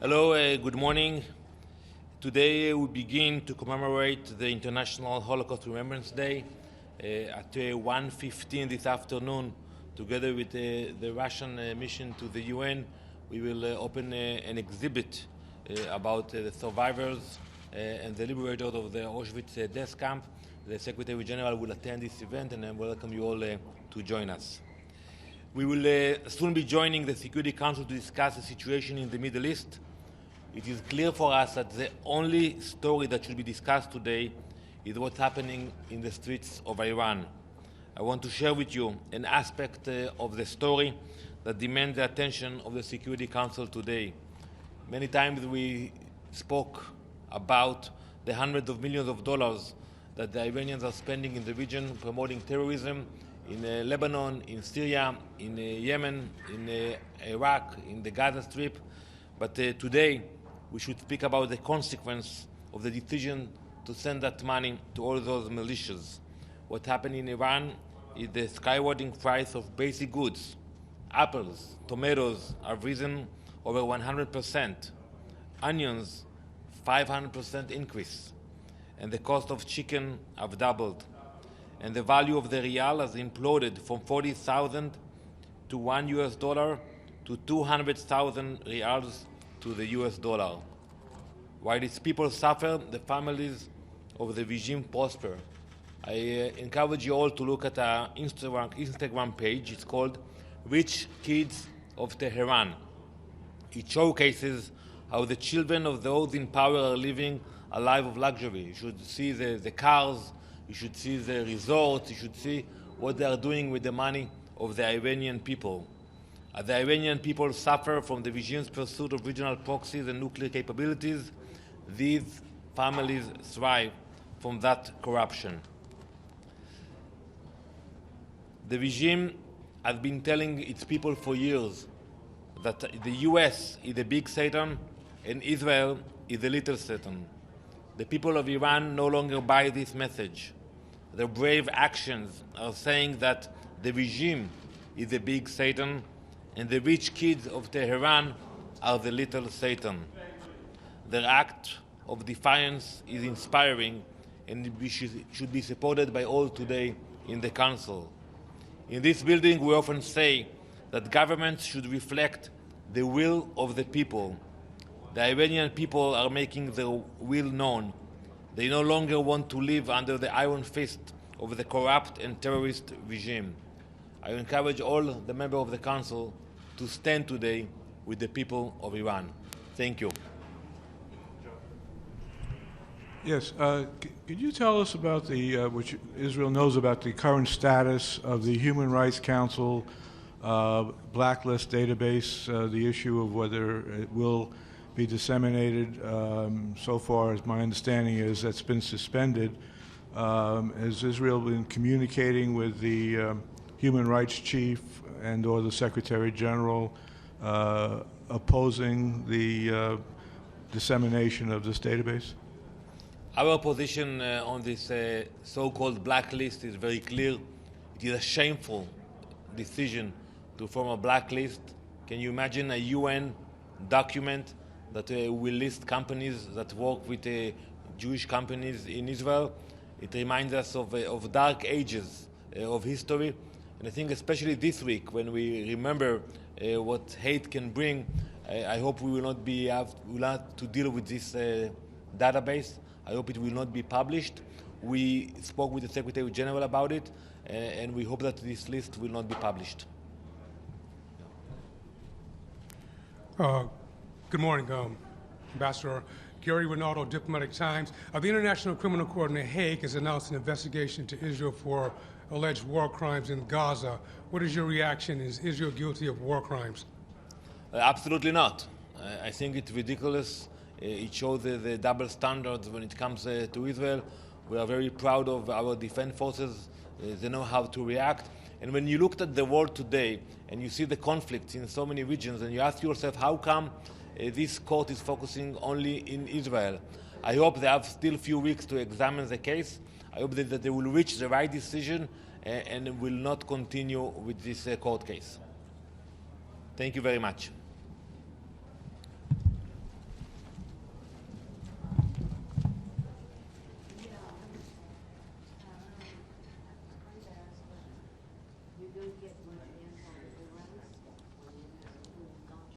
Hello, good morning. Today we begin to commemorate the International Holocaust Remembrance Day at 1:15 this afternoon. Together with the Russian mission to the UN, we will open an exhibit about the survivors and the liberators of the Auschwitz death camp. The Secretary General will attend this event, and I welcome you all to join us. We will soon be joining the Security Council to discuss the situation in the Middle East. It is clear for us that the only story that should be discussed today is what's happening in the streets of Iran. I want to share with you an aspect of the story that demands the attention of the Security Council today. Many times we spoke about the hundreds of millions of dollars that the Iranians are spending in the region promoting terrorism in Lebanon, in Syria, in Yemen, in Iraq, in the Gaza Strip. But today, we should speak about the consequence of the decision to send that money to all those militias. What happened in Iran is the skyrocketing price of basic goods. Apples, tomatoes have risen over 100%. Onions, 500% increase. And the cost of chicken have doubled. And the value of the rial has imploded from 40,000 to $1 to 200,000 rials to the US dollar. While its people suffer, the families of the regime prosper. I encourage you all to look at our Instagram page. It's called Rich Kids of Tehran. It showcases how the children of those in power are living a life of luxury. You should see the cars, you should see the resorts, you should see what they are doing with the money of the Iranian people. As the Iranian people suffer from the regime's pursuit of regional proxies and nuclear capabilities, these families thrive from that corruption. The regime has been telling its people for years that the US is the big Satan and Israel is the little Satan. The people of Iran no longer buy this message. Their brave actions are saying that the regime is the big Satan and the rich kids of Tehran are the little Satan. Their act of defiance is inspiring and should be supported by all today in the Council. In this building, we often say that governments should reflect the will of the people. The Iranian people are making their will known. They no longer want to live under the iron fist of the corrupt and terrorist regime. I encourage all the members of the Council to stand today with the people of Iran. Thank you. Yes, could you tell us about the, which Israel knows about the current status of the Human Rights Council blacklist database, the issue of whether it will be disseminated? So far as my understanding is that's been suspended. Has Israel been communicating with the Human Rights Chief and or the Secretary General opposing the dissemination of this database? Our position on this so-called blacklist is very clear. It is a shameful decision to form a blacklist. Can you imagine a UN document that will list companies that work with Jewish companies in Israel? It reminds us of dark ages of history. And I think especially this week, when we remember what hate can bring, I hope we will not have to deal with this database. I hope it will not be published. We spoke with the Secretary General about it, and we hope that this list will not be published. Good morning, Ambassador Gary Rinaldo, Diplomatic Times. The International Criminal Court in The Hague has announced an investigation to Israel for alleged war crimes in Gaza. What is your reaction? Is Israel guilty of war crimes? Absolutely not. I think it's ridiculous. It shows the double standards when it comes to Israel. We are very proud of our defense forces. They know how to react. And when you looked at the world today and you see the conflicts in so many regions and you ask yourself, how come this court is focusing only in Israel? I hope they have still a few weeks to examine the case. I hope that they will reach the right decision and will not continue with this court case. Thank you very much.